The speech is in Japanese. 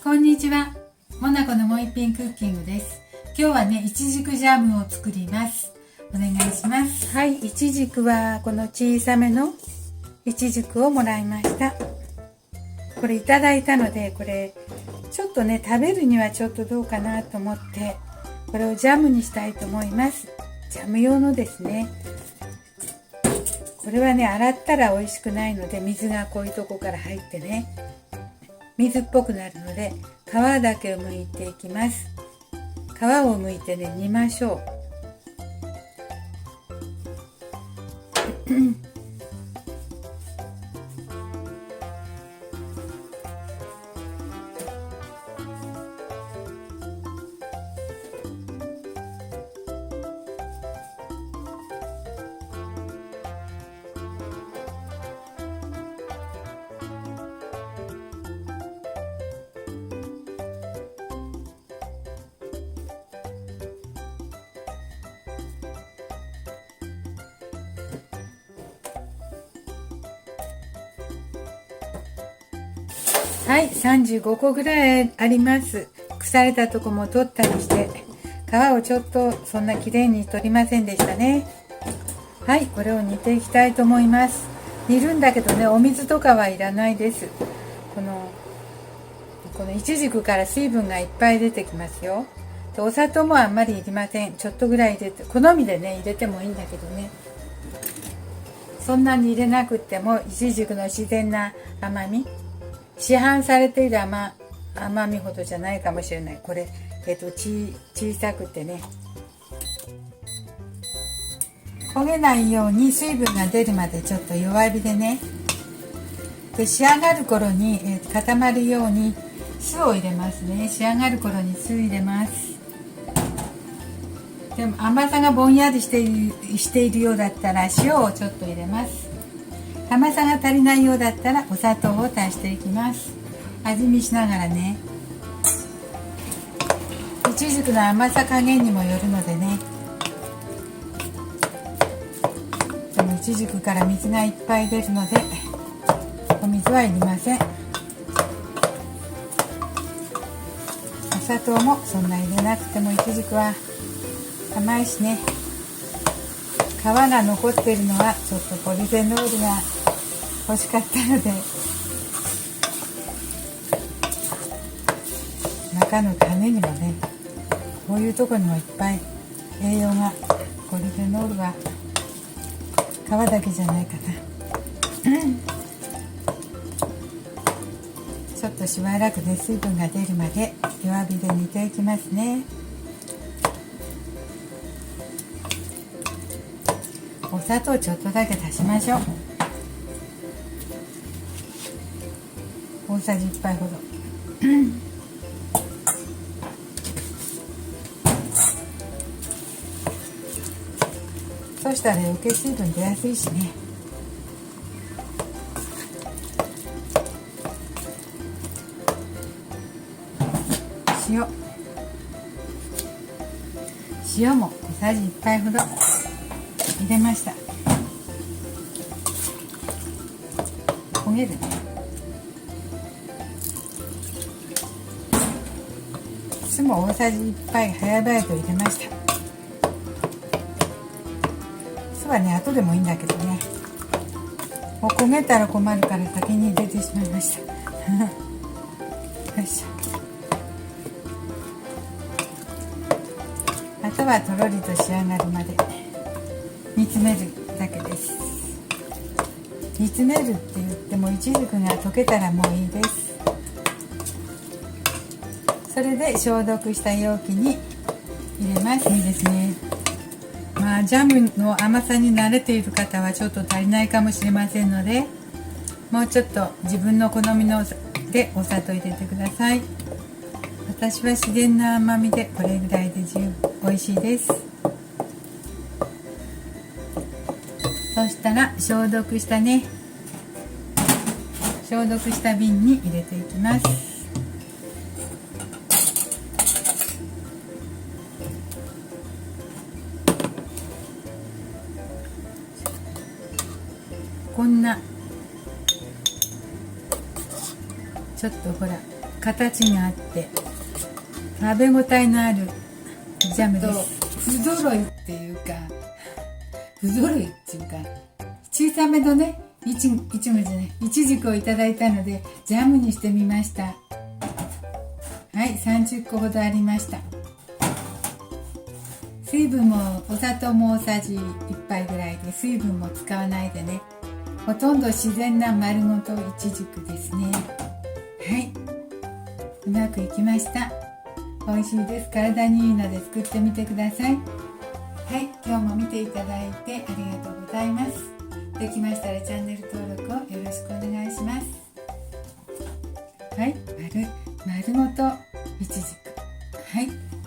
こんにちは。モナコのもう一品クッキングです。今日はね、いちじくジャムを作ります。お願いします。はい、いちじくはこの小さめのいちじくをもらいました。これいただいたので、これちょっとね、食べるにはちょっとどうかなと思って、これをジャムにしたいと思います。ジャム用のですね。これはね、洗ったら美味しくないので、水がこういうとこから入ってね、水っぽくなるので、皮だけを剥いていきます。皮を剥いてね、煮ましょう。はい、35個ぐらいあります。腐れたとこも取ったりして、皮をちょっとそんな綺麗に取りませんでしたね。はい、これを煮ていきたいと思います。煮るんだけどね、お水とかはいらないです。このいちじくから水分がいっぱい出てきますよ。お砂糖もあんまりいりません。ちょっとぐらい入れて、好みでね、入れてもいいんだけどね。そんなに入れなくっても、いちじくの自然な甘み、市販されている甘みほどじゃないかもしれない。これ、小さくてね、焦げないように水分が出るまでちょっと弱火でね。で、仕上がる頃に、固まるように酢を入れますね。仕上がる頃に酢入れます。でも甘さがぼんやりしているようだったら塩をちょっと入れます。甘さが足りないようだったらお砂糖を足していきます。味見しながらね。いちじくの甘さ加減にもよるのでね。でもいちじくから水がいっぱい出るので、お水はいりません。お砂糖もそんな入れなくてもいちじくは甘いしね。皮が残っているのはちょっとポリフェノールが欲しかったので、中の種にもね、こういうとこにもいっぱい栄養が、ポリフェノールは皮だけじゃないかな。ちょっとしばらくね、水分が出るまで弱火で煮ていきますね。お砂糖ちょっとだけ足しましょう。大さじ1杯ほど。そしたら余計水分出やすいしね。塩も小さじ1杯ほど入れました。焦げるね。酢も大さじ1杯早々と入れました。酢はね、後でもいいんだけどね、もう焦げたら困るから先に入れてしまいました。よいしょ。あとはとろりと仕上がるまで煮詰めるだけです。煮詰めるって言ってもいちじくが溶けたらもういいです。それで消毒した容器に入れます。いいですね。まあジャムの甘さに慣れている方はちょっと足りないかもしれませんので、もうちょっと自分の好みのでお砂糖入れてください。私は自然な甘みでこれぐらいで十分美味しいです。そしたら消毒した瓶に入れていきます。こんなちょっとほら形があって食べ応えのあるジャムです。不揃いっていうか不揃いっていうか小さめのねいちじくをいただいたのでジャムにしてみました。はい、30個ほどありました。水分もお砂糖も大さじ1杯ぐらいで、水分も使わないでね、ほとんど自然な丸ごといちじくですね。はい、うまくいきました。美味しいです。体にいいので作ってみてください。はい、今日も見ていただいてありがとうございます。できましたらチャンネル登録をよろしくお願いします。はい、丸ごといちじく。はい。